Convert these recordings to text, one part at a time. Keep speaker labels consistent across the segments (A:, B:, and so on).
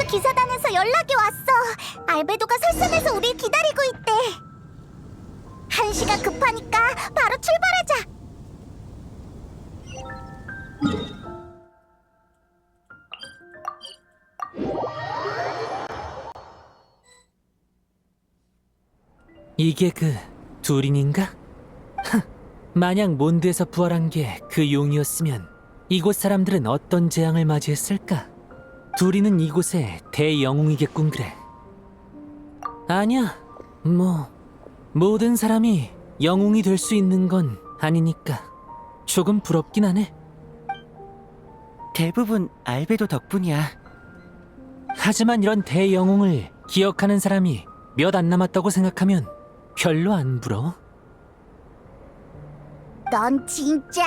A: 기사단에서 연락이 왔어. 알베도가 설산에서 우릴 기다리고 있대. 한시가 급하니까 바로 출발하자.
B: 이게 그 두린인가? 만약 몬드에서 부활한 게 그 용이었으면 이곳 사람들은 어떤 재앙을 맞이했을까? 두린은 이곳의 대영웅이겠군. 그래. 아니야, 모든 사람이 영웅이 될 수 있는 건 아니니까 조금 부럽긴 하네.
C: 대부분 알베도 덕분이야.
B: 하지만 이런 대영웅을 기억하는 사람이 몇 안 남았다고 생각하면 별로 안 부러워.
A: 넌 진짜...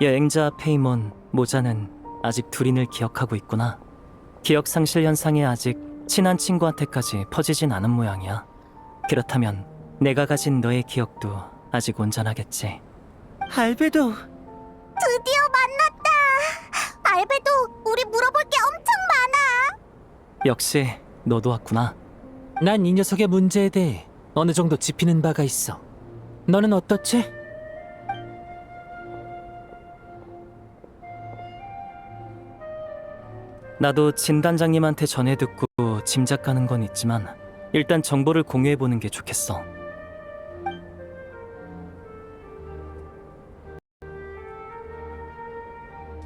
C: 여행자 페이몬 모자는 아직 두린을 기억하고 있구나. 기억상실 현상이 아직 친한 친구한테까지 퍼지진 않은 모양이야. 그렇다면 내가 가진 너의 기억도 아직 온전하겠지. 알베도!
A: 드디어 만났다. 알베도, 우리 물어볼 게 엄청 많아.
C: 역시 너도 왔구나.
B: 난 이 녀석의 문제에 대해 어느 정도 짚이는 바가 있어. 너는 어떻지?
C: 나도 진단장님한테 전해 듣고 짐작가는 건 있지만 일단 정보를 공유해보는 게 좋겠어.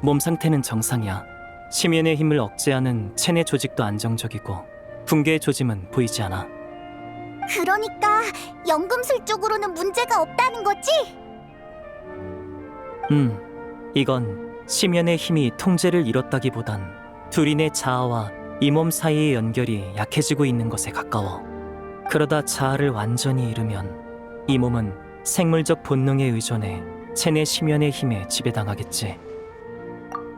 C: 몸 상태는 정상이야. 심연의 힘을 억제하는 체내 조직도 안정적이고 붕괴의 조짐은 보이지 않아.
A: 그러니까 연금술 쪽으로는 문제가 없다는 거지?
C: 이건 심연의 힘이 통제를 잃었다기보단 두린의 자아와 이 몸 사이의 연결이 약해지고 있는 것에 가까워. 그러다 자아를 완전히 잃으면 이 몸은 생물적 본능에 의존해 체내 심연의 힘에 지배당하겠지.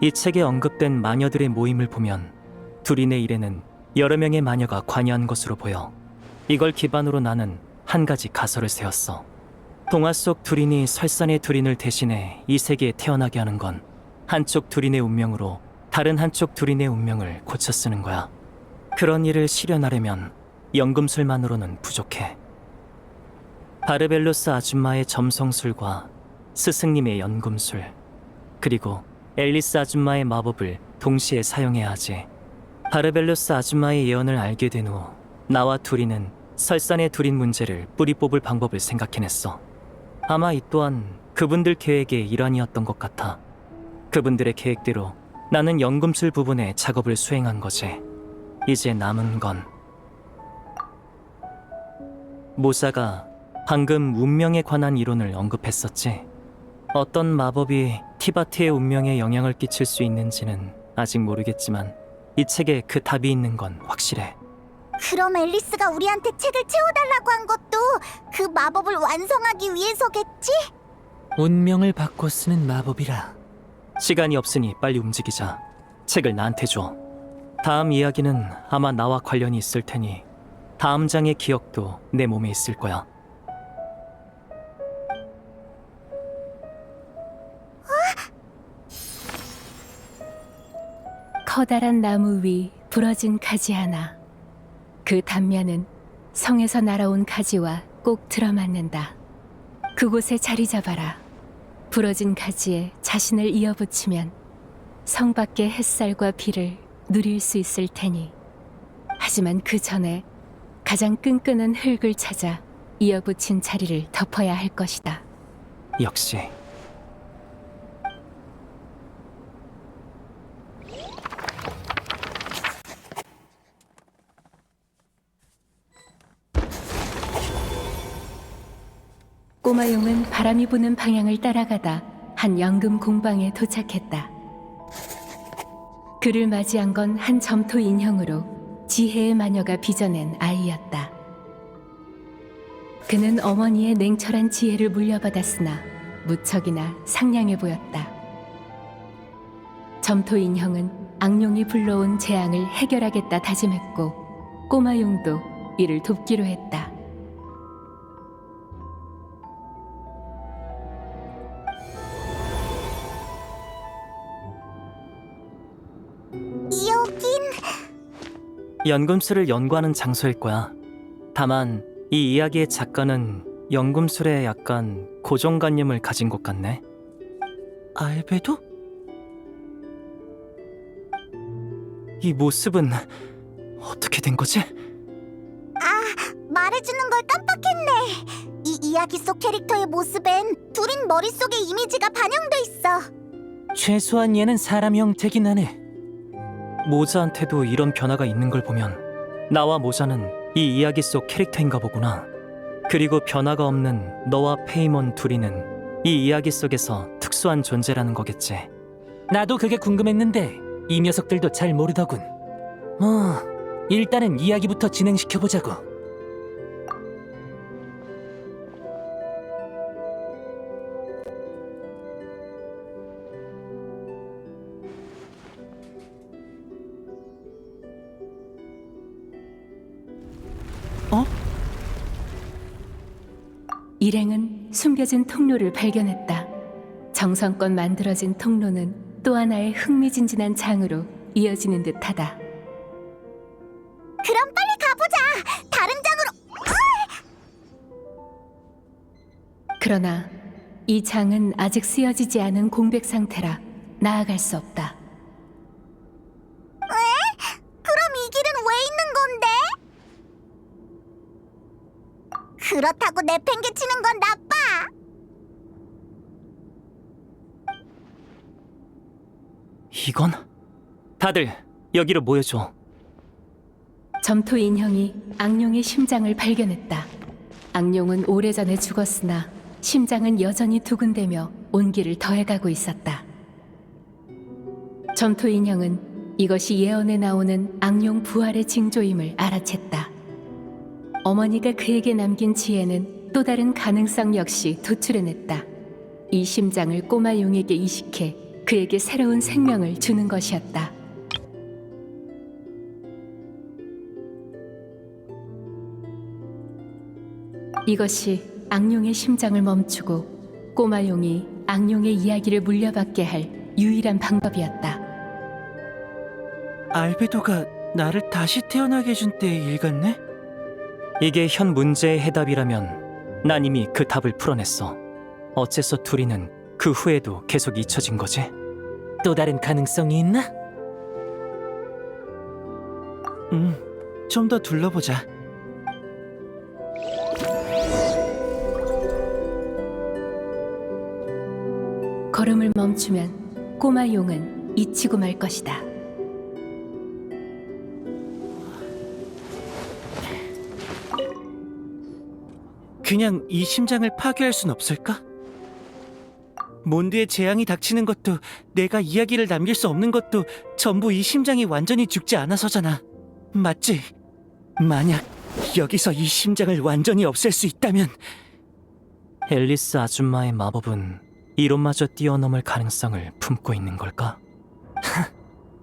C: 이 책에 언급된 마녀들의 모임을 보면 두린의 일에는 여러 명의 마녀가 관여한 것으로 보여. 이걸 기반으로 나는 한 가지 가설을 세웠어. 동화 속 두린이 설산의 두린을 대신해 이 세계에 태어나게 하는 건 한쪽 두린의 운명으로 다른 한쪽 두린의 운명을 고쳐 쓰는 거야. 그런 일을 실현하려면 연금술만으로는 부족해. 바르벨로스 아줌마의 점성술과 스승님의 연금술, 그리고 앨리스 아줌마의 마법을 동시에 사용해야 하지. 바르벨로스 아줌마의 예언을 알게 된 후 나와 두린은 설산의 두린 문제를 뿌리 뽑을 방법을 생각해냈어. 아마 이 또한 그분들 계획의 일환이었던 것 같아. 그분들의 계획대로 나는 연금술 부분의 작업을 수행한 거지. 이제 남은 건 모사가 방금 운명에 관한 이론을 언급했었지. 어떤 마법이 티바트의 운명에 영향을 끼칠 수 있는지는 아직 모르겠지만 이 책에 그 답이 있는 건 확실해.
A: 그럼 앨리스가 우리한테 책을 채워달라고 한 것도 그 마법을 완성하기 위해서겠지?
B: 운명을 바꿔 쓰는 마법이라.
C: 시간이 없으니 빨리 움직이자. 책을 나한테 줘. 다음 이야기는 아마 나와 관련이 있을 테니 다음 장의 기억도 내 몸에 있을 거야.
D: 커다란 나무 위 부러진 가지 하나. 그 단면은 성에서 날아온 가지와 꼭 들어맞는다. 그곳에 자리 잡아라. 부러진 가지에 자신을 이어붙이면 성 밖의 햇살과 비를 누릴 수 있을 테니. 하지만 그 전에 가장 끈끈한 흙을 찾아 이어붙인 자리를 덮어야 할 것이다.
C: 역시
D: 꼬마용은 바람이 부는 방향을 따라가다 한 연금 공방에 도착했다. 그를 맞이한 건 한 점토 인형으로 지혜의 마녀가 빚어낸 아이였다. 그는 어머니의 냉철한 지혜를 물려받았으나 무척이나 상냥해 보였다. 점토 인형은 악룡이 불러온 재앙을 해결하겠다 다짐했고 꼬마용도 이를 돕기로 했다.
A: 여긴
C: 연금술을 연구하는 장소일 거야. 다만 이 이야기의 작가는 연금술에 약간 고정관념을 가진 것 같네.
E: 알베도?
C: 이 모습은 어떻게 된 거지?
A: 말해주는 걸 깜빡했네. 이 이야기 속 캐릭터의 모습엔 둘인 머릿속에 이미지가 반영돼 있어.
B: 최소한 얘는 사람 형태긴 하네.
C: 모자한테도 이런 변화가 있는 걸 보면 나와 모자는 이 이야기 속 캐릭터인가 보구나. 그리고 변화가 없는 너와 페이몬 둘이는 이 이야기 속에서 특수한 존재라는 거겠지.
B: 나도 그게 궁금했는데 이 녀석들도 잘 모르더군. 뭐 일단은 이야기부터 진행시켜보자고.
D: 일행은 숨겨진 통로를 발견했다. 정성껏 만들어진 통로는 또 하나의 흥미진진한 장으로 이어지는 듯하다.
A: 그럼 빨리 가보자. 다른 장으로.
D: 그러나 이 장은 아직 쓰여지지 않은 공백 상태라 나아갈 수 없다.
A: 그럼 이 길은 왜 있는 건데? 그렇다고 내팽개치는 건 나빠.
C: 이건? 다들 여기로 모여줘.
D: 점토 인형이 악룡의 심장을 발견했다. 악룡은 오래전에 죽었으나 심장은 여전히 두근대며 온기를 더해가고 있었다. 점토 인형은 이것이 예언에 나오는 악룡 부활의 징조임을 알아챘다. 어머니가 그에게 남긴 지혜는 또 다른 가능성 역시 도출해냈다. 이 심장을 꼬마 용에게 이식해 그에게 새로운 생명을 주는 것이었다. 이것이 악룡의 심장을 멈추고 꼬마 용이 악룡의 이야기를 물려받게 할 유일한 방법이었다.
E: 알베도가 나를 다시 태어나게 해준 때의 일 같네?
C: 이게 현 문제의 해답이라면 난 이미 그 답을 풀어냈어. 어째서 둘이는 그 후에도 계속 잊혀진 거지?
B: 또 다른 가능성이 있나?
E: 좀 더 둘러보자.
D: 걸음을 멈추면 꼬마 용은 잊히고 말 것이다.
E: 그냥 이 심장을 파괴할 순 없을까? 몬드에 재앙이 닥치는 것도 내가 이야기를 남길 수 없는 것도 전부 이 심장이 완전히 죽지 않아서잖아. 맞지? 만약 여기서 이 심장을 완전히 없앨 수 있다면
C: 앨리스 아줌마의 마법은 이론마저 뛰어넘을 가능성을 품고 있는 걸까?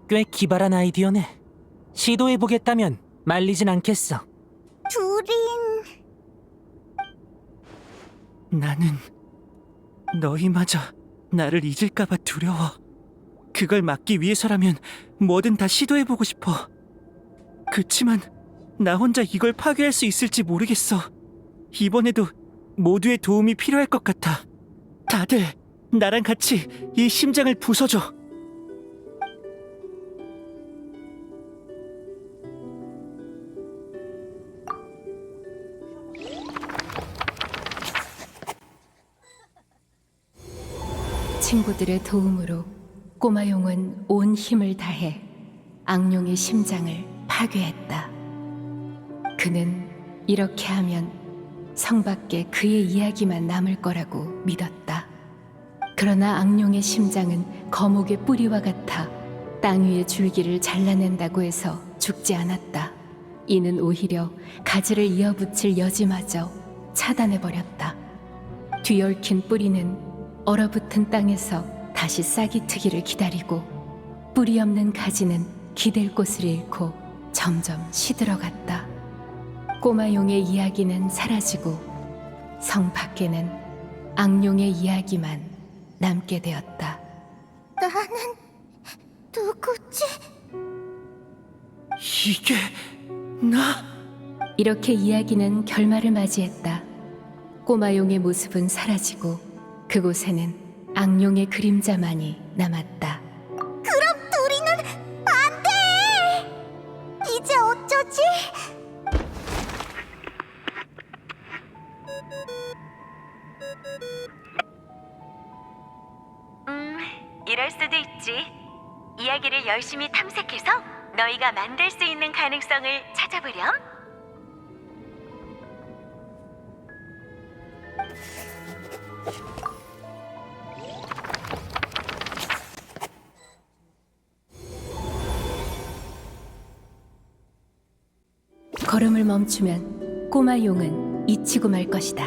B: 꽤 기발한 아이디어네. 시도해보겠다면 말리진 않겠어.
A: 둘인
E: 나는 너희마저 나를 잊을까봐 두려워. 그걸 막기 위해서라면 뭐든 다 시도해보고 싶어. 그치만 나 혼자 이걸 파괴할 수 있을지 모르겠어. 이번에도 모두의 도움이 필요할 것 같아. 다들 나랑 같이 이 심장을 부숴줘.
D: 친구들의 도움으로 꼬마 용은 온 힘을 다해 악룡의 심장을 파괴했다. 그는 이렇게 하면 성 밖에 그의 이야기만 남을 거라고 믿었다. 그러나 악룡의 심장은 거목의 뿌리와 같아 땅 위의 줄기를 잘라낸다고 해서 죽지 않았다. 이는 오히려 가지를 이어붙일 여지마저 차단해버렸다. 뒤얽힌 뿌리는 얼어붙은 땅에서 다시 싹이 트기를 기다리고 뿌리 없는 가지는 기댈 곳을 잃고 점점 시들어갔다. 꼬마 용의 이야기는 사라지고 성 밖에는 악룡의 이야기만 남게 되었다.
A: 나는 누구지?
E: 이게 나?
D: 이렇게 이야기는 결말을 맞이했다. 꼬마용의 모습은 사라지고 그곳에는 악룡의 그림자만이 남았다.
A: 그럼 둘이는 안 돼! 이제 어쩌지?
F: 이럴 수도 있지. 이야기를 열심히 탐색해서 너희가 만들 수 있는 가능성을 찾아보렴.
D: 걸음을 멈추면 꼬마용은 잊히고 말 것이다.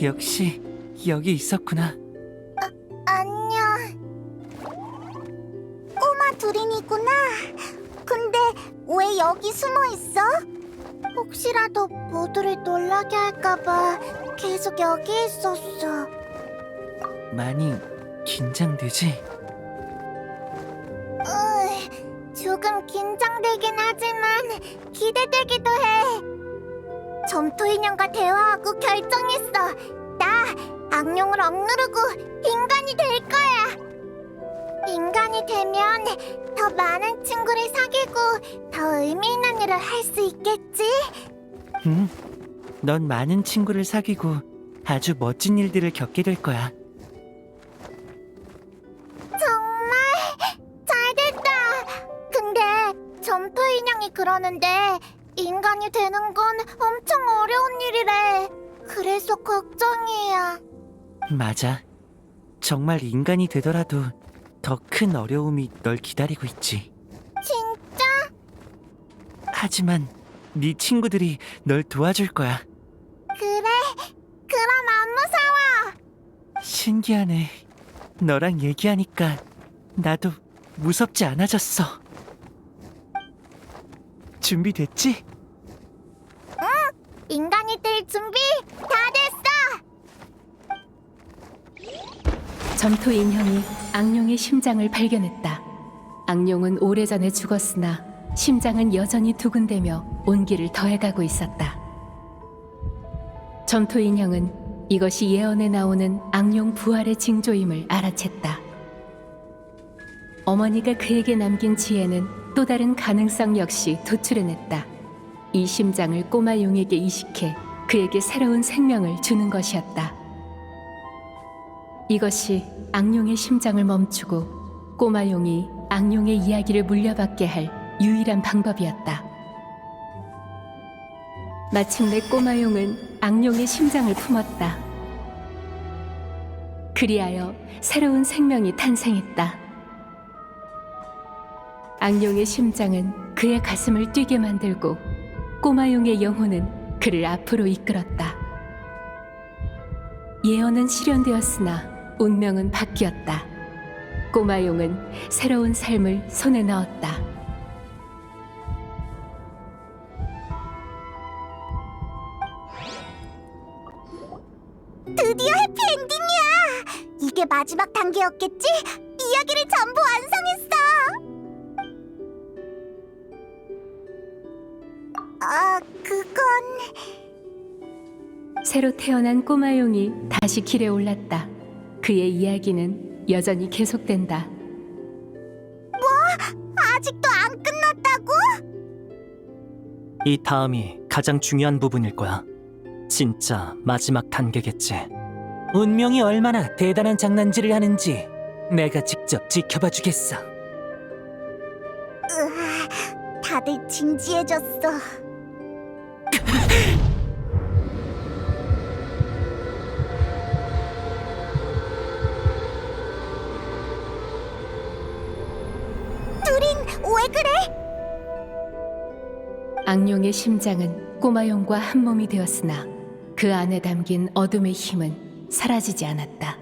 E: 역시 여기 있었구나.
A: 안녕. 꼬마 둘인이구나. 근데 왜 여기 숨어 있어? 혹시라도 모두를 놀라게 할까봐 계속 여기 있었어.
E: 많이 긴장되지?
A: 조금 긴장되긴 하지만 기대되기도 해. 점토 인형과 대화하고 결정했어. 나 악령을 억누르고 인간이 될 거야. 인간이 되면 더 많은 친구를 사귀고 더 의미 있는 일을 할 수 있겠지?
E: 응. 넌 많은 친구를 사귀고 아주 멋진 일들을 겪게 될 거야.
A: 정말 잘됐다. 근데 점토 인형이 그러는데 인간이 되는 건 엄청 어려운 일이래. 그래서 걱정이야.
E: 맞아. 정말 인간이 되더라도 더 큰 어려움이 널 기다리고 있지.
A: 진짜?
E: 하지만 네 친구들이 널 도와줄 거야.
A: 그래? 그럼 안 무서워.
E: 신기하네. 너랑 얘기하니까 나도 무섭지 않아졌어. 준비됐지?
A: 인간이 될 준비 다 됐어.
D: 점토 인형이 악룡의 심장을 발견했다. 악룡은 오래전에 죽었으나 심장은 여전히 두근대며 온기를 더해가고 있었다. 점토 인형은 이것이 예언에 나오는 악룡 부활의 징조임을 알아챘다. 어머니가 그에게 남긴 지혜는 또 다른 가능성 역시 도출해냈다. 이 심장을 꼬마용에게 이식해 그에게 새로운 생명을 주는 것이었다. 이것이 악룡의 심장을 멈추고 꼬마용이 악룡의 이야기를 물려받게 할 유일한 방법이었다. 마침내 꼬마용은 악룡의 심장을 품었다. 그리하여 새로운 생명이 탄생했다. 악룡의 심장은 그의 가슴을 뛰게 만들고 꼬마용의 영혼은 그를 앞으로 이끌었다. 예언은 실현되었으나 운명은 바뀌었다. 꼬마용은 새로운 삶을 손에 넣었다.
A: 드디어 해피엔딩이야. 이게 마지막 단계였겠지? 이야기를 전부 완성했어. 그건...
D: 새로 태어난 꼬마용이 다시 길에 올랐다. 그의 이야기는 여전히 계속된다.
A: 아직도 안 끝났다고?
C: 이 다음이 가장 중요한 부분일 거야. 진짜 마지막 단계겠지.
B: 운명이 얼마나 대단한 장난질을 하는지 내가 직접 지켜봐 주겠어.
A: 다들 진지해졌어. 둘인 왜 그래?
D: 악룡의 심장은 꼬마용과 한 몸이 되었으나 그 안에 담긴 어둠의 힘은 사라지지 않았다.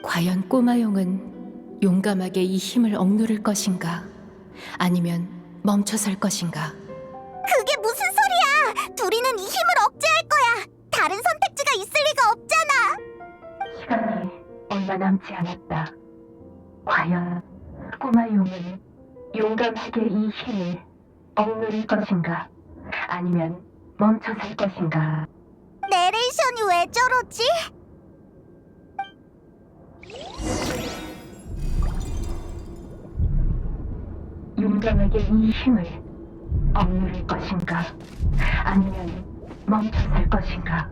D: 과연 꼬마용은 용감하게 이 힘을 억누를 것인가? 아니면 멈춰설 것인가?
A: 그게 무슨 소리야? 둘이는 이 힘을 억제할 거야. 다른 선택지가 있을
D: 얼마 남지 않았다. 과연 꼬마 용은 용감하게 이 힘을 억누를 것인가? 아니면 멈춰설 것인가?
A: 내레이션이 왜 저러지?
D: 용감하게 이 힘을 억누를 것인가? 아니면 멈춰설 것인가?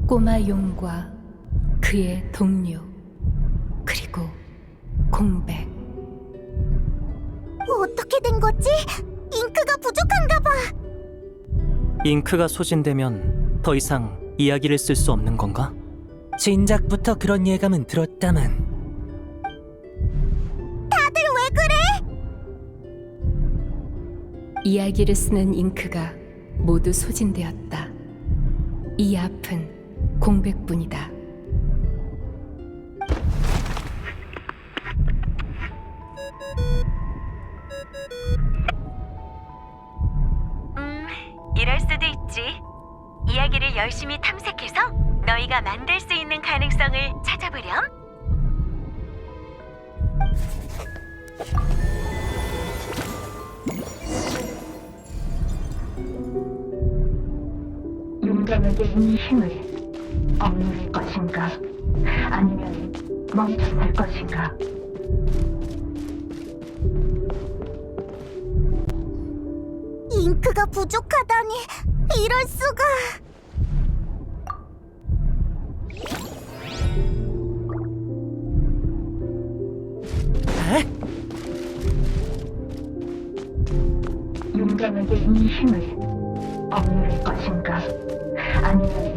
D: 꼬마 용과 그의 동료, 그리고 공백.
A: 어떻게 된 거지? 잉크가 부족한가 봐.
C: 잉크가 소진되면 더 이상 이야기를 쓸 수 없는 건가?
B: 진작부터 그런 예감은 들었다만
A: 다들 왜 그래?
D: 이야기를 쓰는 잉크가 모두 소진되었다. 이 앞은 공백뿐이다.
F: 이럴 수도 있지. 이야기를 열심히 탐색해서 너희가 만들 수 있는 가능성을 찾아보렴.
D: 용감하게 이 힘을 억누를 것인가? 아니면 멈춰설 것인가?
A: 잉크가 부족하다니 이럴 수가.
D: 용감하게 이 힘을 억누를 것인가? 아니면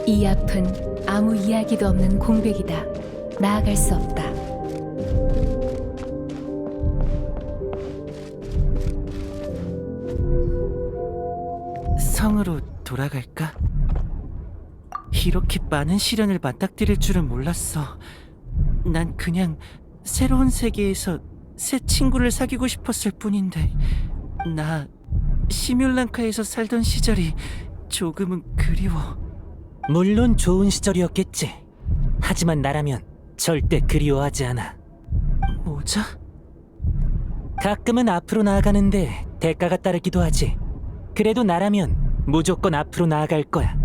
D: 이 앞은 아무 이야기도 없는 공백이다. 나아갈 수 없다.
E: 성으로 돌아갈까? 이렇게 많은 시련을 맞닥뜨릴 줄은 몰랐어. 난 그냥 새로운 세계에서 새 친구를 사귀고 싶었을 뿐인데, 나 시뮬랑카에서 살던 시절이 조금은 그리워.
B: 물론 좋은 시절이었겠지. 하지만 나라면 절대 그리워하지 않아.
E: 모자?
B: 가끔은 앞으로 나아가는데 대가가 따르기도 하지. 그래도 나라면 무조건 앞으로 나아갈 거야.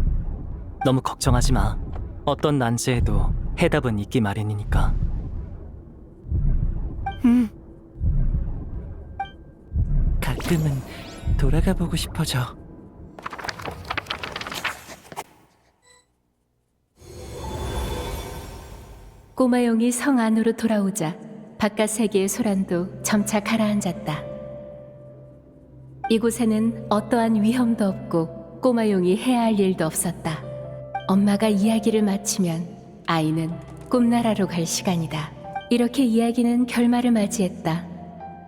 C: 너무 걱정하지 마. 어떤 난제에도 해답은 있기 마련이니까.
E: 가끔은 돌아가 보고 싶어져.
D: 꼬마용이 성 안으로 돌아오자 바깥 세계의 소란도 점차 가라앉았다. 이곳에는 어떠한 위험도 없고 꼬마용이 해야 할 일도 없었다. 엄마가 이야기를 마치면 아이는 꿈나라로 갈 시간이다. 이렇게 이야기는 결말을 맞이했다.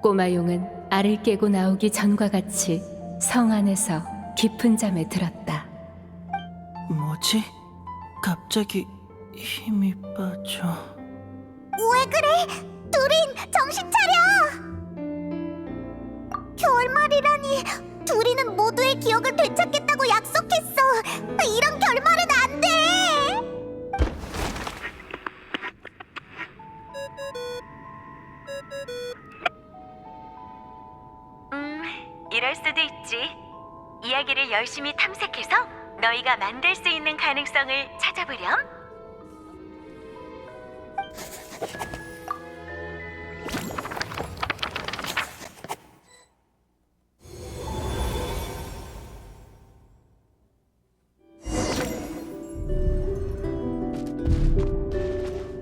D: 꼬마용은 알을 깨고 나오기 전과 같이 성 안에서 깊은 잠에 들었다.
E: 뭐지? 갑자기 힘이 빠져.
A: 왜 그래? 두린, 정신 차려! 결말이라니, 두린은 모두의 기억을 되찾겠다고 약속했어. 이런 결말은 안 돼!
F: 이럴 수도 있지. 이야기를 열심히 탐색해서 너희가 만들 수 있는 가능성을 찾아보렴.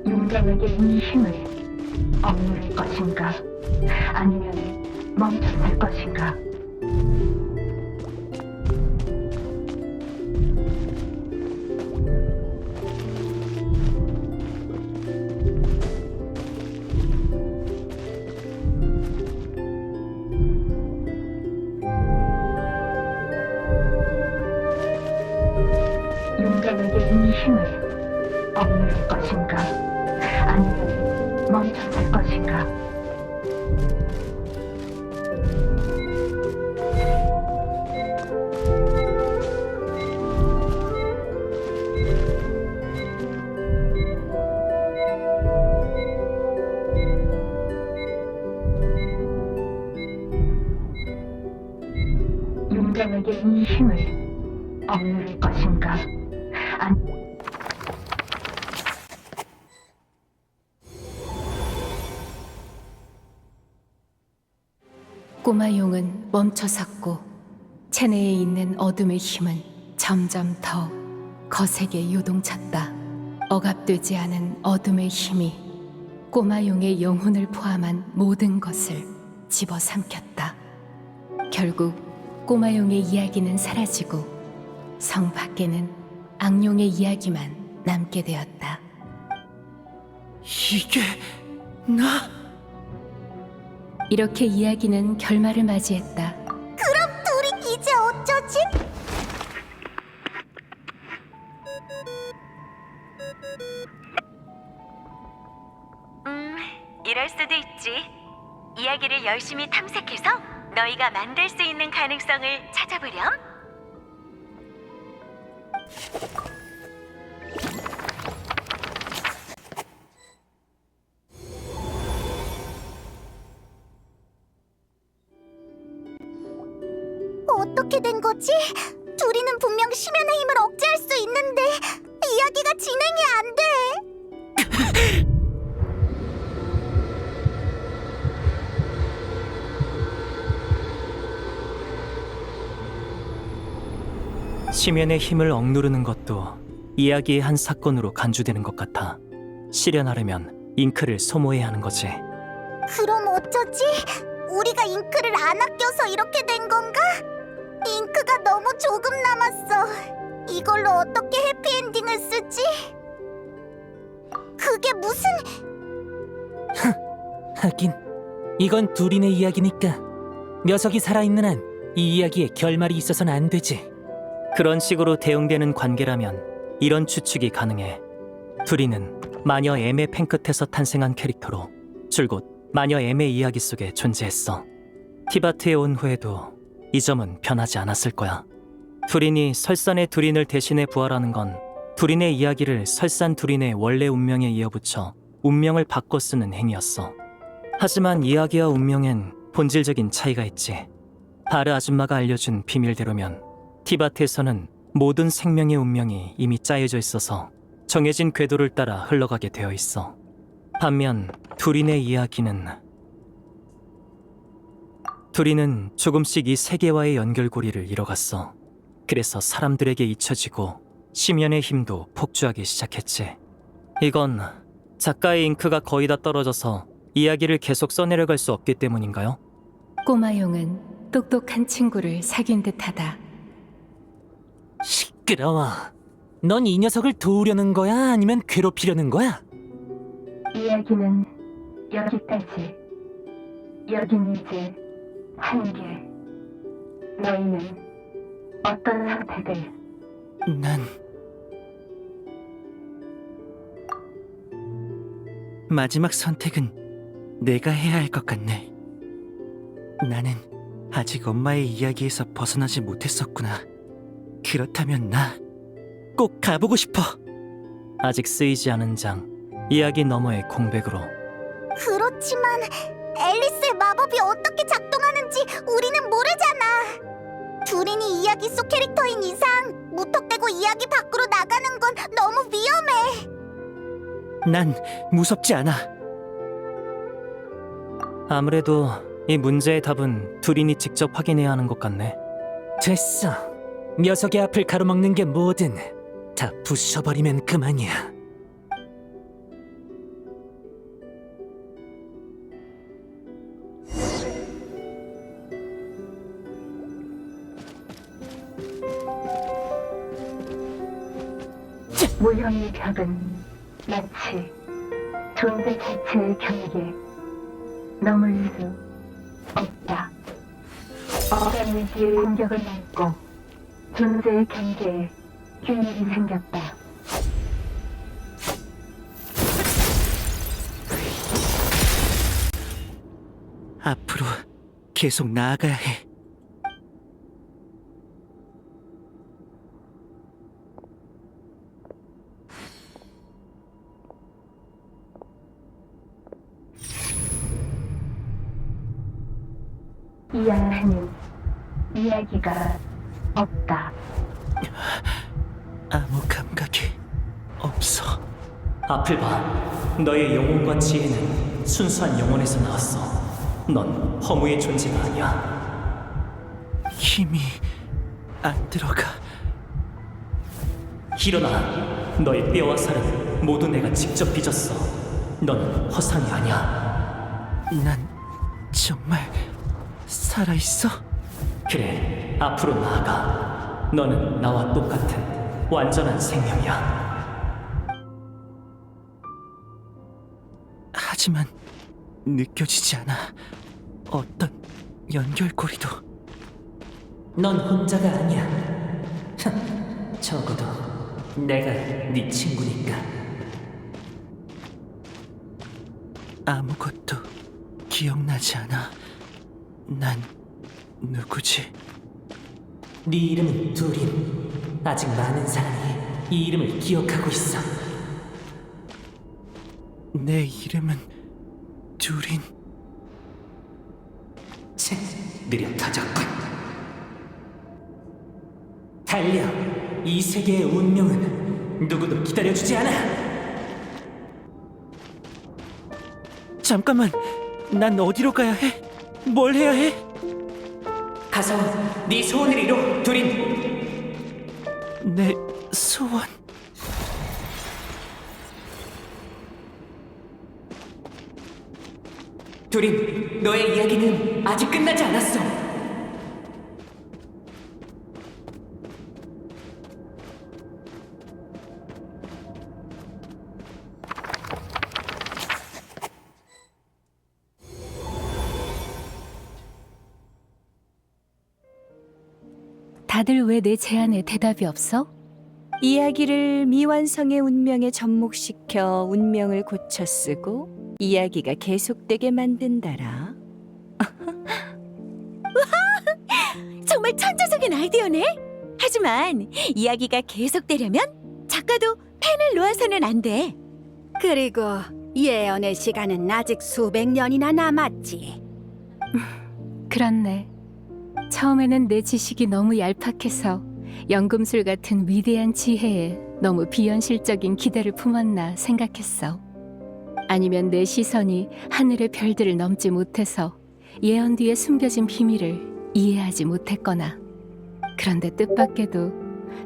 D: 용감하게 이 힘을 억누를 것인가? 아니면 멈춰설 것인가? 용감하게 이 힘을 억누를 것인가? 아니면 멈춰설 것인가?
G: 윤정에게 이 힘을 억누를 것인가?
D: 꼬마 용은 멈춰 섰고 체내에 있는 어둠의 힘은 점점 더 거세게 요동쳤다. 억압되지 않은 어둠의 힘이 꼬마 용의 영혼을 포함한 모든 것을 집어삼켰다. 결국 꼬마 용의 이야기는 사라지고 성 밖에는 악룡의 이야기만 남게 되었다.
E: 이게 나?
D: 이렇게 이야기는 결말을 맞이했다.
A: 둘이 이제 어쩌지?
F: 이럴 수도 있지. 이야기를 열심히 탐색해서 너희가 만들 수 있는 가능성을 찾아보렴.
A: 어떻게 된 거지? 둘이는 분명 심연의 힘을 억제할 수 있는데 이야기가 진행이 안 돼.
C: 심연의 힘을 억누르는 것도 이야기의 한 사건으로 간주되는 것 같아. 실현하려면 잉크를 소모해야 하는 거지.
A: 그럼 어쩌지? 우리가 잉크를 안 아껴서 이렇게 된 건가? 잉크가 너무 조금 남았어. 이걸로 어떻게 해피엔딩을 쓰지? 그게 무슨...
B: 하긴 이건 둘이네 이야기니까 녀석이 살아있는 한 이 이야기에 결말이 있어서는 안 되지.
C: 그런 식으로 대응되는 관계라면 이런 추측이 가능해. 둘이는 마녀 M의 펜 끝에서 탄생한 캐릭터로 줄곧 마녀 M의 이야기 속에 존재했어. 티바트에 온 후에도 이 점은 변하지 않았을 거야. 두린이 설산의 두린을 대신해 부활하는 건 두린의 이야기를 설산 두린의 원래 운명에 이어붙여 운명을 바꿔 쓰는 행위였어. 하지만 이야기와 운명엔 본질적인 차이가 있지. 바르 아줌마가 알려준 비밀대로면 티바트에서는 모든 생명의 운명이 이미 짜여져 있어서 정해진 궤도를 따라 흘러가게 되어 있어. 반면 두린의 이야기는 조금씩 이 세계와의 연결고리를 잃어갔어. 그래서 사람들에게 잊혀지고 심연의 힘도 폭주하기 시작했지. 이건 작가의 잉크가 거의 다 떨어져서 이야기를 계속 써내려갈 수 없기 때문인가요?
D: 꼬마 용은 똑똑한 친구를 사귄 듯하다.
B: 시끄러워. 넌 이 녀석을 도우려는 거야? 아니면 괴롭히려는 거야?
G: 이야기는 여기까지. 여긴 이제 한계. 너희는 어떤 선택을?
E: 난 마지막 선택은 내가 해야 할 것 같네. 나는 아직 엄마의 이야기에서 벗어나지 못했었구나. 그렇다면 나 꼭 가보고 싶어.
C: 아직 쓰이지 않은 장, 이야기 너머의 공백으로.
A: 그렇지만 앨리스의 마법이 어떻게 작동하는지 우리는 모르잖아. 두린이 이야기 속 캐릭터인 이상 무턱대고 이야기 밖으로 나가는 건 너무 위험해.
E: 난 무섭지 않아.
C: 아무래도 이 문제의 답은 두린이 직접 확인해야 하는 것 같네.
B: 됐어. 녀석의 앞을 가로막는 게 뭐든 다 부숴버리면 그만이야.
G: 무형의 벽은 마치 존재 자체의 경계. 넘을 수 없다. 어떤 의지의 공격을 막고 존재의 경계에 균일이 생겼다.
E: 앞으로 계속 나아가야 해.
G: 이 앞에는 이야기가 없다.
E: 아무 감각이 없어.
C: 앞을 봐. 너의 영혼과 지혜는 순수한 영혼에서 나왔어. 넌 허무의 존재가 아니야.
E: 힘이 안 들어가.
C: 일어나. 너의 뼈와 살은 모두 내가 직접 빚었어. 넌 허상이 아니야.
E: 난 정말 살아있어?
C: 그래, 앞으로 나아가. 너는 나와 똑같은 완전한 생명이야.
E: 하지만 느껴지지 않아. 어떤 연결고리도.
B: 넌 혼자가 아니야. 적어도 내가 네 친구니까.
E: 아무것도 기억나지 않아. 난 누구지?
B: 네 이름은 두린. 아직 많은 사람이 이 이름을 기억하고 있어.
E: 내 이름은 두린.
B: 채, 느려 터졌군. 달려. 이 세계의 운명은 누구도 기다려주지 않아.
E: 잠깐만, 난 어디로 가야 해? 뭘 해야 해?
B: 가서 네 소원을 이뤄, 두린.
E: 내 소원.
B: 두린, 너의 이야기는 아직 끝나지 않았어.
D: 다들 왜 내 제안에 대답이 없어?
H: 이야기를 미완성의 운명에 접목시켜 운명을 고쳐 쓰고 이야기가 계속되게 만든다라.
I: 정말 천재적인 아이디어네. 하지만 이야기가 계속되려면 작가도 펜을 놓아서는 안 돼.
A: 그리고 예언의 시간은 아직 수백 년이나 남았지.
D: 그렇네. 처음에는 내 지식이 너무 얄팍해서 연금술 같은 위대한 지혜에 너무 비현실적인 기대를 품었나 생각했어. 아니면 내 시선이 하늘의 별들을 넘지 못해서 예언 뒤에 숨겨진 비밀을 이해하지 못했거나. 그런데 뜻밖에도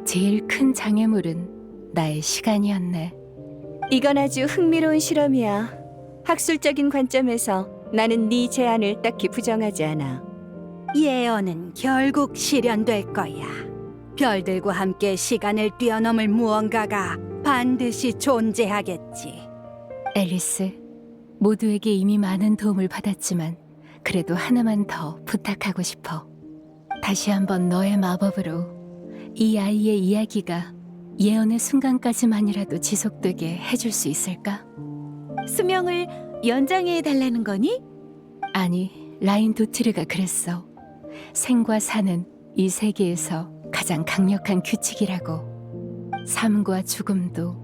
D: 제일 큰 장애물은 나의 시간이었네.
H: 이건 아주 흥미로운 실험이야. 학술적인 관점에서 나는 네 제안을 딱히 부정하지 않아.
A: 예언은 결국 실현될 거야. 별들과 함께 시간을 뛰어넘을 무언가가 반드시 존재하겠지.
D: 앨리스, 모두에게 이미 많은 도움을 받았지만 그래도 하나만 더 부탁하고 싶어. 다시 한번 너의 마법으로 이 아이의 이야기가 예언의 순간까지만이라도 지속되게 해줄 수 있을까?
I: 수명을 연장해 달라는 거니?
D: 아니, 라인 도트르가 그랬어. 생과 사는 이 세계에서 가장 강력한 규칙이라고. 삶과 죽음도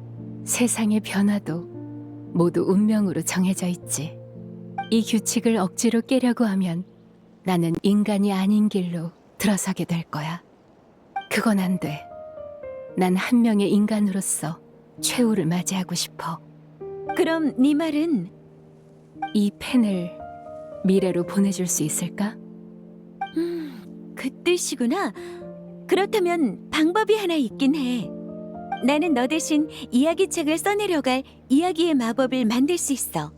D: 세상의 변화도 모두 운명으로 정해져 있지. 이 규칙을 억지로 깨려고 하면 나는 인간이 아닌 길로 들어서게 될 거야. 그건 안 돼. 난 한 명의 인간으로서 최후를 맞이하고 싶어.
I: 그럼 네 말은
D: 이 펜을 미래로 보내줄 수 있을까?
I: 그 뜻이구나. 그렇다면 방법이 하나 있긴 해. 나는 너 대신 이야기책을 써내려갈 이야기의 마법을 만들 수 있어.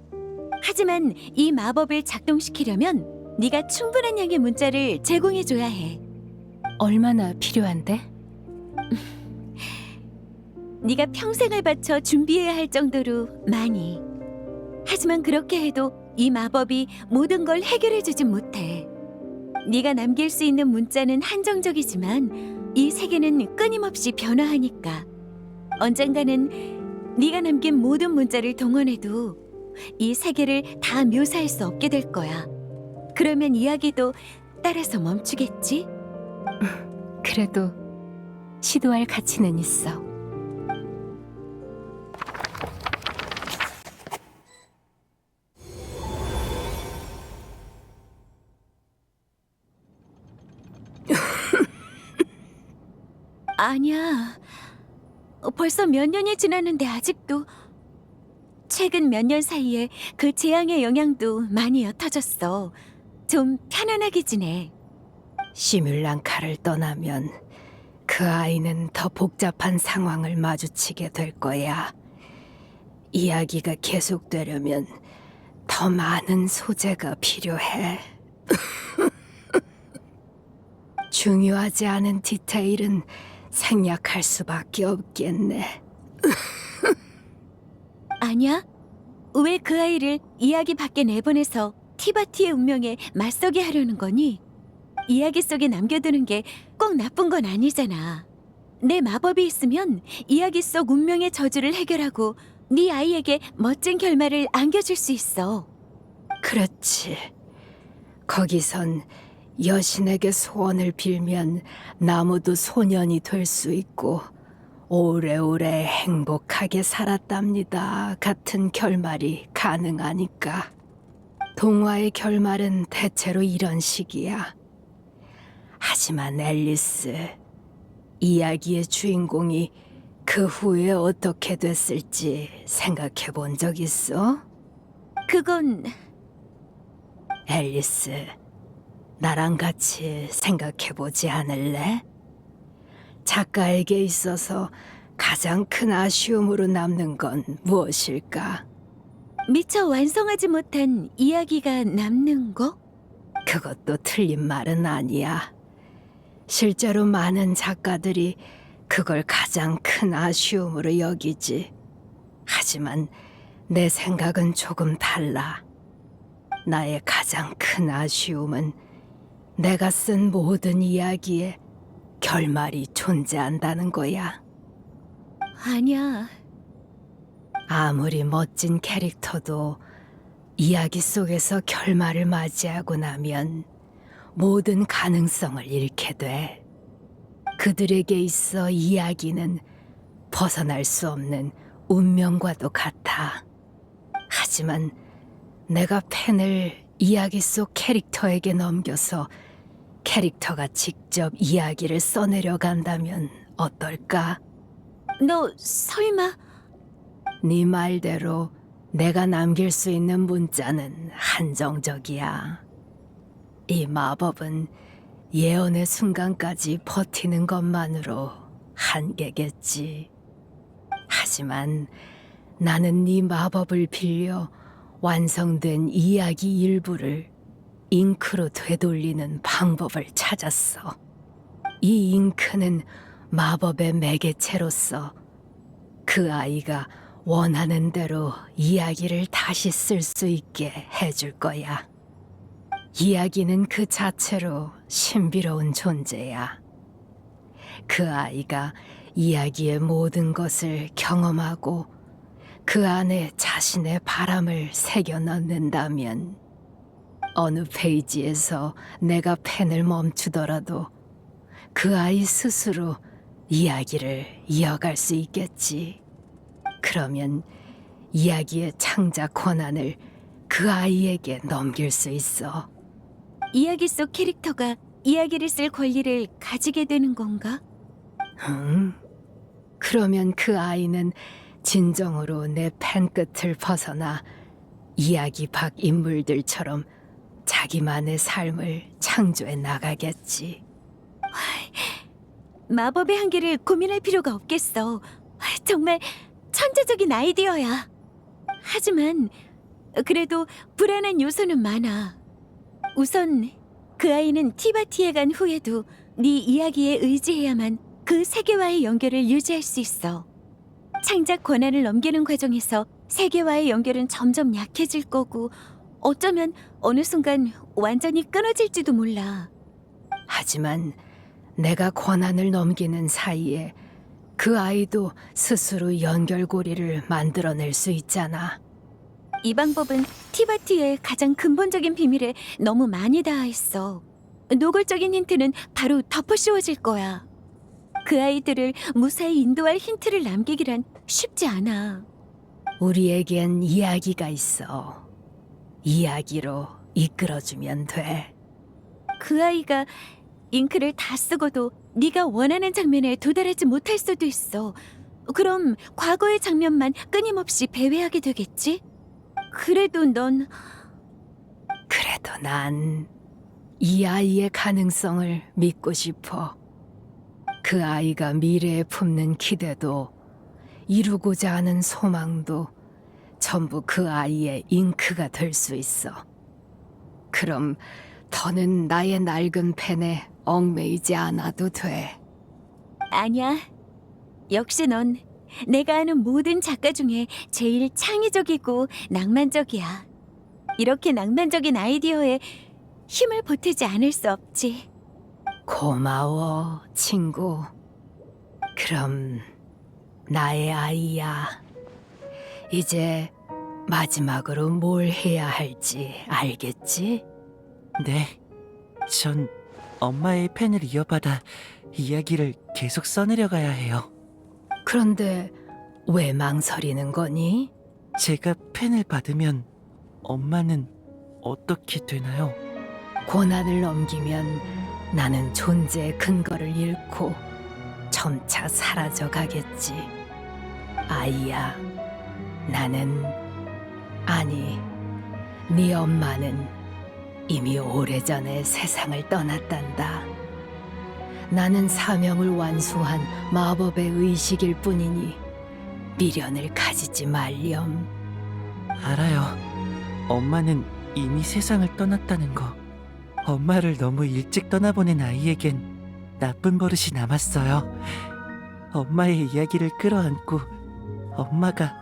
I: 하지만 이 마법을 작동시키려면 네가 충분한 양의 문자를 제공해줘야 해.
D: 얼마나 필요한데?
I: 네가 평생을 바쳐 준비해야 할 정도로 많이. 하지만 그렇게 해도 이 마법이 모든 걸 해결해주진 못해. 네가 남길 수 있는 문자는 한정적이지만 이 세계는 끊임없이 변화하니까 언젠가는 네가 남긴 모든 문자를 동원해도 이 세계를 다 묘사할 수 없게 될 거야. 그러면 이야기도 따라서 멈추겠지?
D: 그래도 시도할 가치는 있어.
I: 아니야. 벌써 몇 년이 지났는데 아직도. 최근 몇 년 사이에 그 재앙의 영향도 많이 옅어졌어. 좀 편안하게 지내.
D: 시뮬랑카를 떠나면 그 아이는 더 복잡한 상황을 마주치게 될 거야. 이야기가 계속되려면 더 많은 소재가 필요해. 중요하지 않은 디테일은 생략할 수밖에 없겠네.
I: 아니야? 왜 그 아이를 이야기 밖에 내보내서 티바티의 운명에 맞서게 하려는 거니? 이야기 속에 남겨두는 게 꼭 나쁜 건 아니잖아. 내 마법이 있으면 이야기 속 운명의 저주를 해결하고 네 아이에게 멋진 결말을 안겨줄 수 있어.
D: 그렇지. 거기선 여신에게 소원을 빌면 나무도 소년이 될 수 있고 오래오래 행복하게 살았답니다 같은 결말이 가능하니까. 동화의 결말은 대체로 이런 식이야. 하지만 앨리스, 이야기의 주인공이 그 후에 어떻게 됐을지 생각해 본 적 있어?
I: 그건
D: 앨리스, 나랑 같이 생각해 보지 않을래? 작가에게 있어서 가장 큰 아쉬움으로 남는 건 무엇일까?
I: 미처 완성하지 못한 이야기가 남는 거?
D: 그것도 틀린 말은 아니야. 실제로 많은 작가들이 그걸 가장 큰 아쉬움으로 여기지. 하지만 내 생각은 조금 달라. 나의 가장 큰 아쉬움은 내가 쓴 모든 이야기에 결말이 존재한다는 거야.
I: 아니야.
D: 아무리 멋진 캐릭터도 이야기 속에서 결말을 맞이하고 나면 모든 가능성을 잃게 돼. 그들에게 있어 이야기는 벗어날 수 없는 운명과도 같아. 하지만 내가 펜을 이야기 속 캐릭터에게 넘겨서 캐릭터가 직접 이야기를 써내려 간다면 어떨까?
I: 너 설마
D: 네 말대로 내가 남길 수 있는 문자는 한정적이야. 이 마법은 예언의 순간까지 버티는 것만으로 한계겠지. 하지만 나는 네 마법을 빌려 완성된 이야기 일부를 잉크로 되돌리는 방법을 찾았어. 이 잉크는 마법의 매개체로서 그 아이가 원하는 대로 이야기를 다시 쓸 수 있게 해줄 거야. 이야기는 그 자체로 신비로운 존재야. 그 아이가 이야기의 모든 것을 경험하고 그 안에 자신의 바람을 새겨 넣는다면 어느 페이지에서 내가 펜을 멈추더라도 그 아이 스스로 이야기를 이어갈 수 있겠지. 그러면 이야기의 창작 권한을 그 아이에게 넘길 수 있어.
I: 이야기 속 캐릭터가 이야기를 쓸 권리를 가지게 되는 건가?
D: 그러면 그 아이는 진정으로 내 펜 끝을 벗어나 이야기 밖 인물들처럼 자기만의 삶을 창조해 나가겠지.
I: 마법의 한계를 고민할 필요가 없겠어. 정말 천재적인 아이디어야. 하지만 그래도 불안한 요소는 많아. 우선 그 아이는 티바티에 간 후에도 네 이야기에 의지해야만 그 세계와의 연결을 유지할 수 있어. 창작 권한을 넘기는 과정에서 세계와의 연결은 점점 약해질 거고 어쩌면 어느 순간 완전히 끊어질지도 몰라.
D: 하지만 내가 권한을 넘기는 사이에 그 아이도 스스로 연결고리를 만들어낼 수 있잖아.
I: 이 방법은 티바티의 가장 근본적인 비밀에 너무 많이 닿아있어. 노골적인 힌트는 바로 덮어 씌워질 거야. 그 아이들을 무사히 인도할 힌트를 남기기란 쉽지 않아.
D: 우리에겐 이야기가 있어. 이야기로 이끌어주면 돼.
I: 그 아이가 잉크를 다 쓰고도 네가 원하는 장면에 도달하지 못할 수도 있어. 그럼 과거의 장면만 끊임없이 배회하게 되겠지? 그래도 넌
D: 그래도 난 이 아이의 가능성을 믿고 싶어. 그 아이가 미래에 품는 기대도 이루고자 하는 소망도 전부 그 아이의 잉크가 될 수 있어. 그럼 더는 나의 낡은 펜에 얽매이지 않아도 돼.
I: 아니야. 역시 넌 내가 아는 모든 작가 중에 제일 창의적이고 낭만적이야. 이렇게 낭만적인 아이디어에 힘을 보태지 않을 수 없지.
D: 고마워, 친구. 그럼 나의 아이야. 이제 마지막으로 뭘 해야 할지 알겠지?
E: 네, 전 엄마의 펜을 이어받아 이야기를 계속 써내려가야 해요.
D: 그런데 왜 망설이는 거니?
E: 제가 펜을 받으면 엄마는 어떻게 되나요?
D: 고난을 넘기면 나는 존재의 근거를 잃고 점차 사라져 가겠지. 아이야, 나는 아니, 네 엄마는 이미 오래전에 세상을 떠났단다. 나는 사명을 완수한 마법의 의식일 뿐이니 미련을 가지지 말렴.
E: 알아요. 엄마는 이미 세상을 떠났다는 거. 엄마를 너무 일찍 떠나보낸 아이에겐 나쁜 버릇이 남았어요. 엄마의 이야기를 끌어안고 엄마가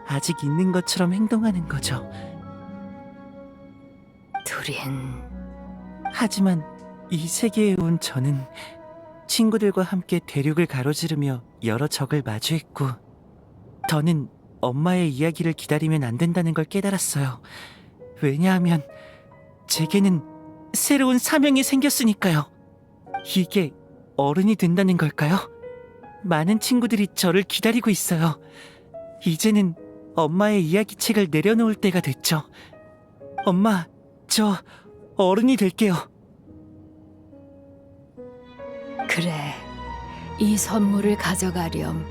E: 아직 있는 것처럼 행동하는 거죠.
D: 둘인
E: 하지만 이 세계에 온 저는 친구들과 함께 대륙을 가로지르며 여러 적을 마주했고, 더는 엄마의 이야기를 기다리면 안 된다는 걸 깨달았어요. 왜냐하면 제게는 새로운 사명이 생겼으니까요. 이게 어른이 된다는 걸까요? 많은 친구들이 저를 기다리고 있어요. 이제는 엄마의 이야기책을 내려놓을 때가 됐죠. 엄마, 저 어른이 될게요.
D: 그래, 이 선물을 가져가렴.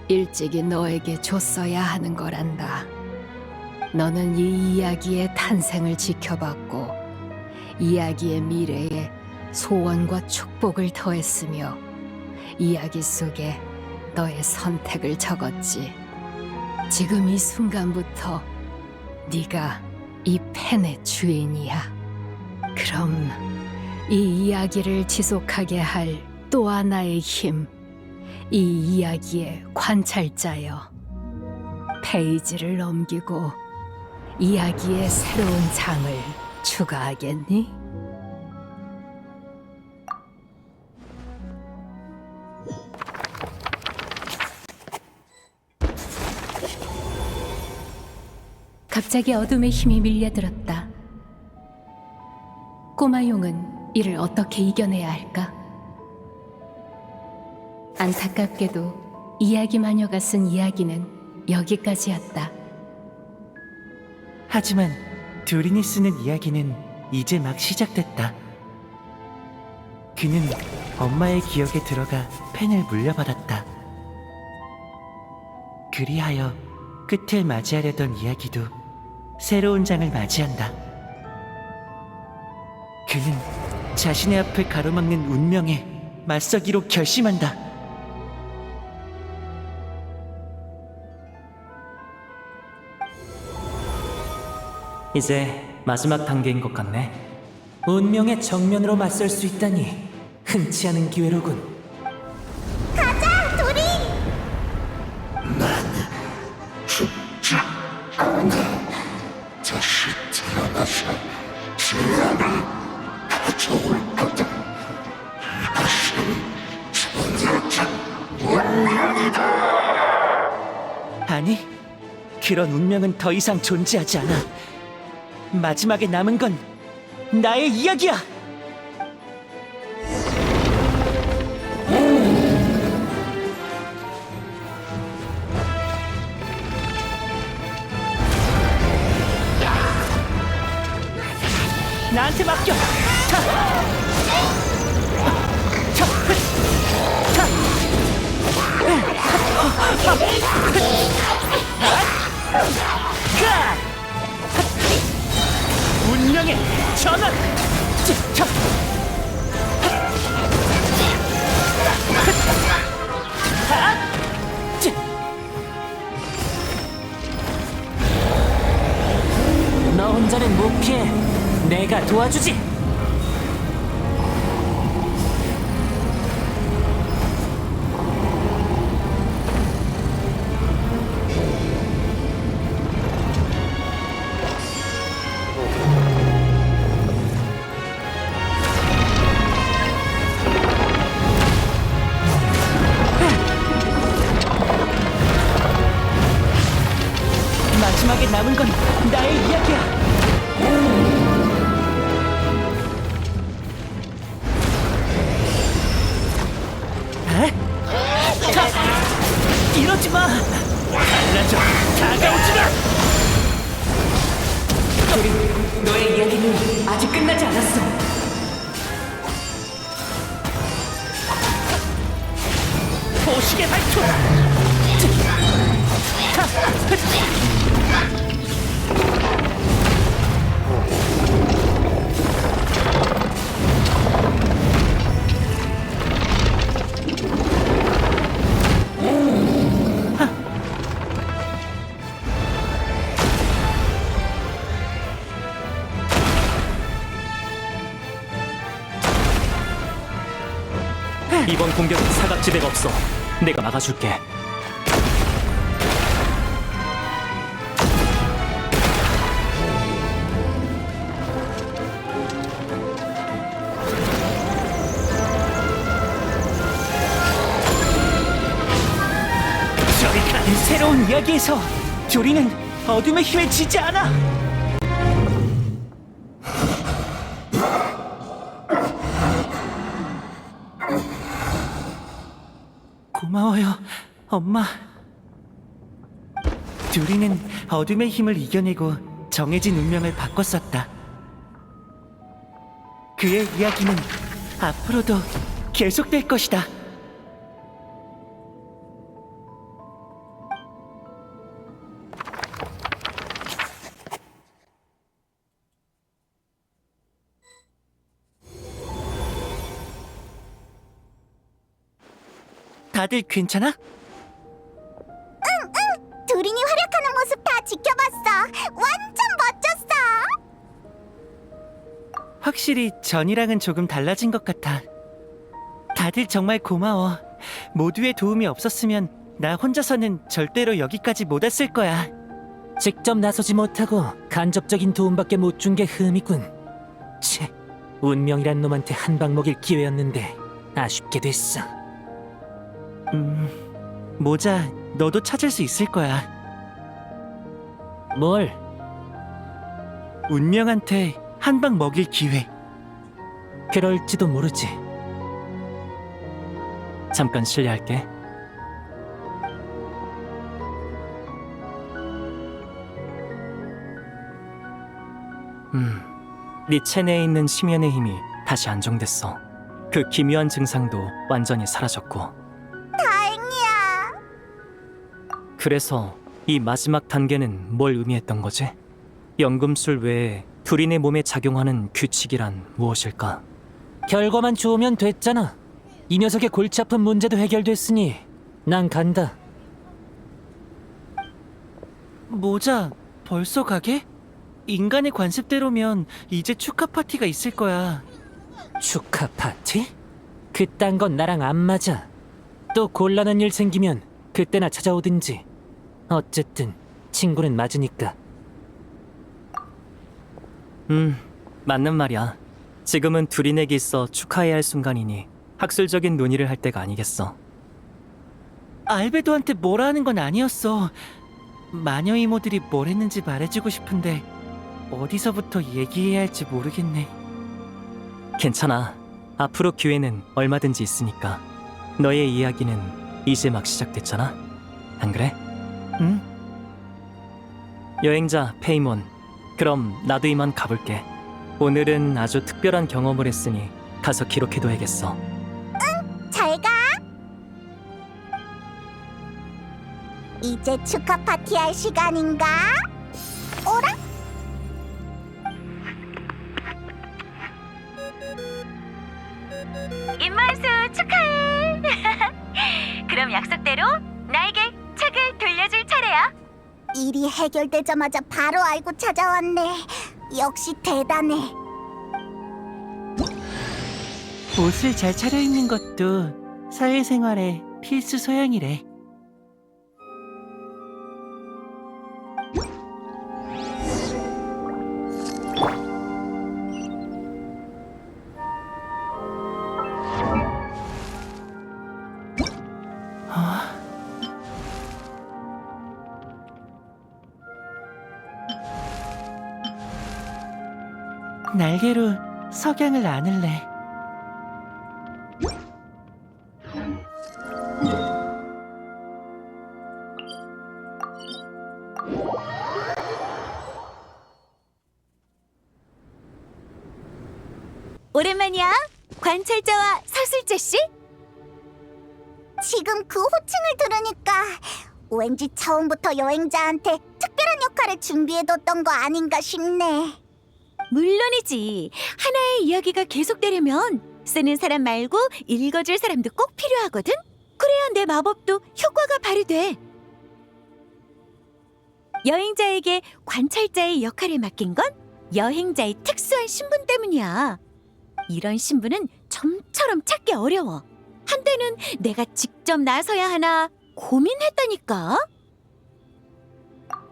D: 일찍이 너에게 줬어야 하는 거란다. 너는 이 이야기의 탄생을 지켜봤고 이야기의 미래에 소원과 축복을 더했으며 이야기 속에 너의 선택을 적었지. 지금 이 순간부터 네가 이 펜의 주인이야. 그럼 이 이야기를 지속하게 할 또 하나의 힘, 이 이야기의 관찰자여. 페이지를 넘기고 이야기의 새로운 장을 추가하겠니? 갑자기 어둠의 힘이 밀려들었다. 꼬마 용은 이를 어떻게 이겨내야 할까? 안타깝게도 이야기 마녀가 쓴 이야기는 여기까지였다.
E: 하지만 두린이 쓰는 이야기는 이제 막 시작됐다. 그는 엄마의 기억에 들어가 펜을 물려받았다. 그리하여 끝을 맞이하려던 이야기도 새로운 장을 맞이한다. 그는 자신의 앞을 가로막는 운명에 맞서기로 결심한다.
C: 이제 마지막 단계인 것 같네.
B: 운명의 정면으로 맞설 수 있다니 흔치 않은 기회로군.
A: 가자, 둘이!
E: 아니, 그런 운명은 더 이상 존재하지 않아. 마지막에 남은 건 나의 이야기야! 나한테 맡겨! 자! 자! 운명의 전환!
B: 너 혼자는 못 피해. 내가 도와주지.
E: 마지막에 남은 건 나의 이야기야. 이러지 마. 갈라져. 다가오지 마.
B: 너의 이야기는 아직 끝나지 않았어.
E: 보식의 발톱.
C: 이번 공격은 사각지대가 없어. 내가 막아줄게.
E: 저리 가. 새로운 이야기에서 조리는 어둠의 힘에 지지 않아. 고마워요, 엄마. 둘이는 어둠의 힘을 이겨내고 정해진 운명을 바꿨었다. 그의 이야기는 앞으로도 계속될 것이다. 다들 괜찮아?
A: 두린이 활약하는 모습 다 지켜봤어. 완전 멋졌어.
E: 확실히 전이랑은 조금 달라진 것 같아. 다들 정말 고마워. 모두의 도움이 없었으면 나 혼자서는 절대로 여기까지 못 왔을 거야.
B: 직접 나서지 못하고 간접적인 도움밖에 못 준 게 흠이군. 채, 운명이란 놈한테 한 방 먹일 기회였는데 아쉽게 됐어.
E: 모자, 너도 찾을 수 있을 거야.
B: 뭘?
E: 운명한테 한 방 먹일 기회.
B: 그럴지도 모르지.
C: 잠깐 실례할게. 네 체내에 있는 심연의 힘이 다시 안정됐어. 그 기묘한 증상도 완전히 사라졌고.
A: 다행이야.
C: 그래서 이 마지막 단계는 뭘 의미했던 거지? 연금술 외에 둘인의 몸에 작용하는 규칙이란 무엇일까?
B: 결과만 좋으면 됐잖아. 이 녀석의 골치 아픈 문제도 해결됐으니 난 간다.
E: 모자, 벌써 가게? 인간의 관습대로면 이제 축하 파티가 있을 거야.
B: 축하 파티? 그딴 건 나랑 안 맞아. 또 곤란한 일 생기면 그때나 찾아오든지. 어쨌든 친구는 맞으니까.
C: 맞는 말이야. 지금은 둘이내기 있어 축하해야 할 순간이니 학술적인 논의를 할 때가 아니겠어.
E: 알베도한테 뭐라 하는 건 아니었어. 마녀 이모들이 뭘 했는지 말해주고 싶은데 어디서부터 얘기해야 할지 모르겠네.
C: 괜찮아. 앞으로 기회는 얼마든지 있으니까. 너의 이야기는 이제 막 시작됐잖아. 안 그래?
E: 응?
C: 여행자 페이몬, 그럼 나도 이만 가볼게. 오늘은 아주 특별한 경험을 했으니 가서 기록해둬야겠어.
A: 잘 가. 이제 축하 파티할 시간인가? 오라?
F: 임만수 축하해. 그럼 약속대로 나에게 책을 돌려줄 차례야.
A: 일이 해결되자마자 바로 알고 찾아왔네. 역시 대단해.
E: 옷을 잘 차려입는 것도 사회생활의 필수 소양이래. 날개로 석양을 안을래.
I: 오랜만이야. 관찰자와 서술자 씨.
A: 지금 그 호칭을 들으니까 왠지 처음부터 여행자한테 특별한 역할을 준비해뒀던 거 아닌가 싶네.
I: 물론이지. 하나의 이야기가 계속되려면 쓰는 사람 말고 읽어줄 사람도 꼭 필요하거든. 그래야 내 마법도 효과가 발휘돼. 여행자에게 관찰자의 역할을 맡긴 건 여행자의 특수한 신분 때문이야. 이런 신분은 점처럼 찾기 어려워. 한때는 내가 직접 나서야 하나 고민했다니까.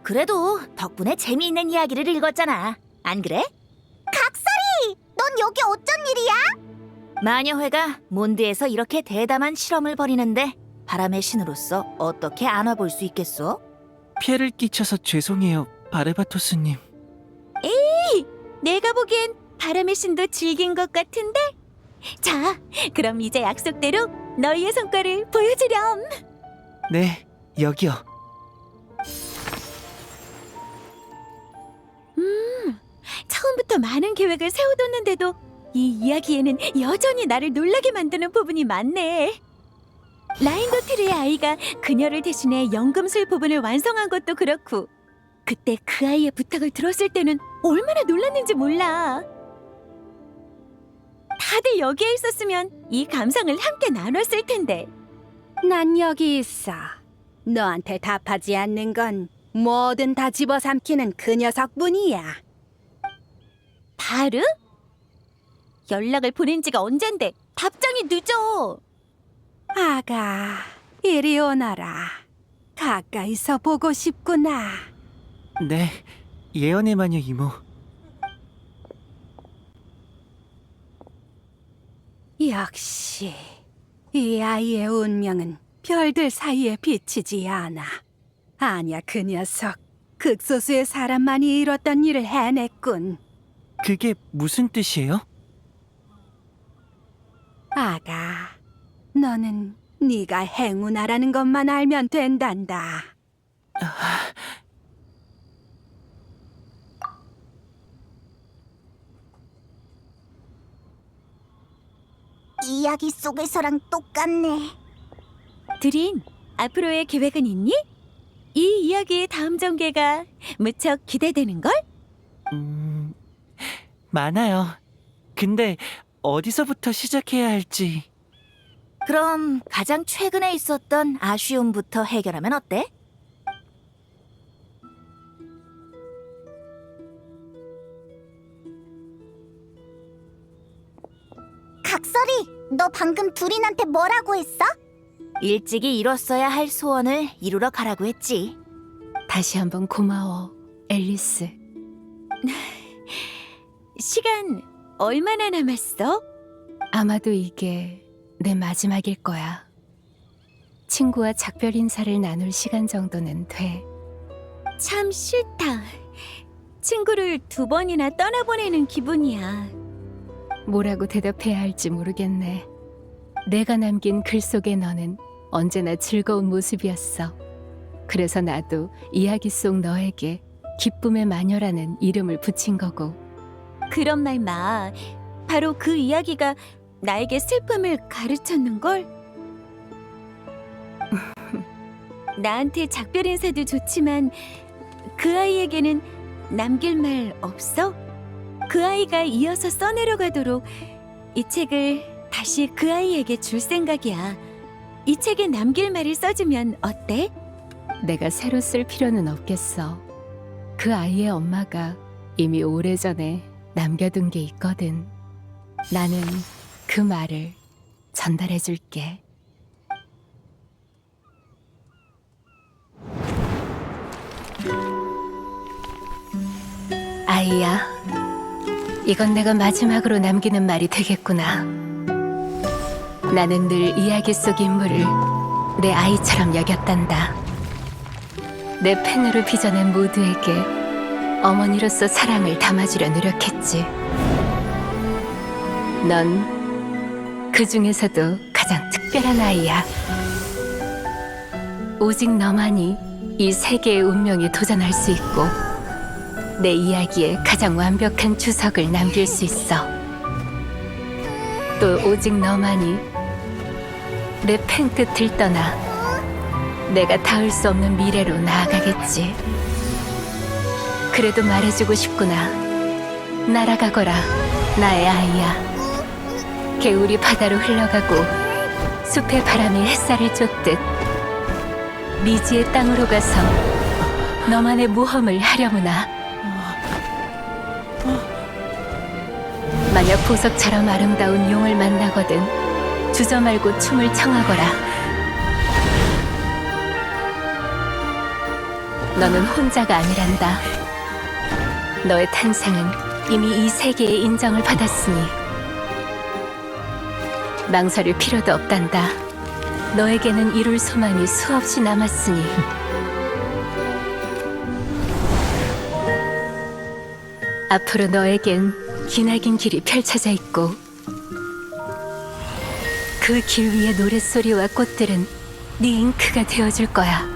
A: 그래도 덕분에 재미있는 이야기를 읽었잖아. 안 그래? 각설이! 넌 여기 어쩐 일이야?
J: 마녀회가 몬드에서 이렇게 대담한 실험을 벌이는데 바람의 신으로서 어떻게 안아볼 수 있겠소?
E: 피해를 끼쳐서 죄송해요, 바르바토스님.
I: 내가 보기엔 바람의 신도 즐긴 것 같은데? 자, 그럼 이제 약속대로 너희의 성과를 보여주렴.
E: 네, 여기요.
I: 처음부터 많은 계획을 세워뒀는데도 이 이야기에는 여전히 나를 놀라게 만드는 부분이 많네. 라인도트르의 아이가 그녀를 대신해 연금술 부분을 완성한 것도 그렇고, 그때 그 아이의 부탁을 들었을 때는 얼마나 놀랐는지 몰라. 다들 여기에 있었으면 이 감상을 함께 나눴을 텐데.
H: 난 여기 있어. 너한테 답하지 않는 건 뭐든 다 집어삼키는 그 녀석뿐이야.
I: 바르? 연락을 보낸 지가 언젠데 답장이 늦어.
H: 아가, 이리 오너라. 가까이서 보고 싶구나.
E: 네, 예언의 마녀 이모.
H: 역시 이 아이의 운명은 별들 사이에 비치지 않아. 아냐, 그 녀석 극소수의 사람만이 이뤘던 일을 해냈군.
E: 그게 무슨 뜻이에요?
H: 아가, 너는 네가 행운아라는 것만 알면 된단다.
A: 이야기 속에서랑 똑같네.
I: 드린, 앞으로의 계획은 있니? 이 이야기의 다음 전개가 무척 기대되는걸?
E: 많아요. 근데 어디서부터 시작해야 할지.
J: 그럼 가장 최근에 있었던 아쉬움부터 해결하면 어때?
A: 각설이, 너 방금 두린한테 뭐라고 했어?
J: 일찍이 이뤘어야 할 소원을 이루러 가라고 했지.
D: 다시 한번 고마워, 앨리스.
I: 시간 얼마나 남았어?
D: 아마도 이게 내 마지막일 거야. 친구와 작별 인사를 나눌 시간 정도는 돼.
I: 참 싫다. 친구를 2번이나 떠나보내는 기분이야.
D: 뭐라고 대답해야 할지 모르겠네. 내가 남긴 글 속의 너는 언제나 즐거운 모습이었어. 그래서 나도 이야기 속 너에게 기쁨의 마녀라는 이름을 붙인 거고.
I: 그런 말 마. 바로 그 이야기가 나에게 슬픔을 가르쳤는걸? 나한테 작별 인사도 좋지만 그 아이에게는 남길 말 없어? 그 아이가 이어서 써내려가도록 이 책을 다시 그 아이에게 줄 생각이야. 이 책에 남길 말을 써주면 어때?
D: 내가 새로 쓸 필요는 없겠어. 그 아이의 엄마가 이미 오래전에 남겨둔 게 있거든. 나는 그 말을 전달해 줄게. 아이야, 이건 내가 마지막으로 남기는 말이 되겠구나. 나는 늘 이야기 속 인물을 내 아이처럼 여겼단다. 내 펜으로 빚어낸 모두에게 어머니로서 사랑을 담아주려 노력했지. 넌 그 중에서도 가장 특별한 아이야. 오직 너만이 이 세계의 운명에 도전할 수 있고 내 이야기에 가장 완벽한 주석을 남길 수 있어. 또 오직 너만이 내 펜 끝을 떠나 내가 닿을 수 없는 미래로 나아가겠지. 그래도 말해주고 싶구나. 날아가거라, 나의 아이야. 개울이 바다로 흘러가고 숲의 바람이 햇살을 쫓듯 미지의 땅으로 가서 너만의 모험을 하려무나. 만약 보석처럼 아름다운 용을 만나거든 주저 말고 춤을 청하거라. 너는 혼자가 아니란다. 너의 탄생은 이미 이 세계의 인정을 받았으니 망설일 필요도 없단다. 너에게는 이룰 소망이 수없이 남았으니. 앞으로 너에겐 기나긴 길이 펼쳐져 있고 그 길 위의 노랫소리와 꽃들은 네 잉크가 되어줄 거야.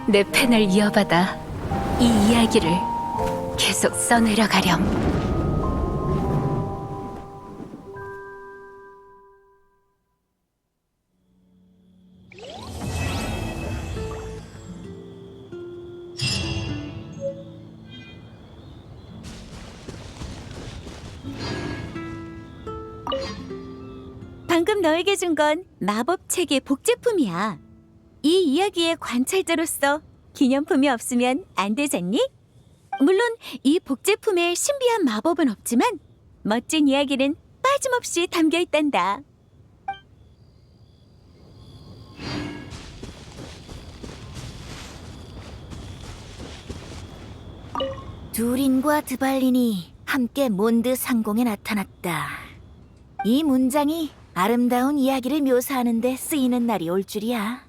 D: 내 펜을 이어받아 이 이야기를 계속 써내려가렴.
I: 방금 너에게 준 건 마법책의 복제품이야. 이 이야기의 관찰자로서 기념품이 없으면 안 되잖니? 물론 이 복제품에 신비한 마법은 없지만 멋진 이야기는 빠짐없이 담겨 있단다.
J: 두린과 드발린이 함께 몬드 상공에 나타났다. 이 문장이 아름다운 이야기를 묘사하는 데 쓰이는 날이 올 줄이야.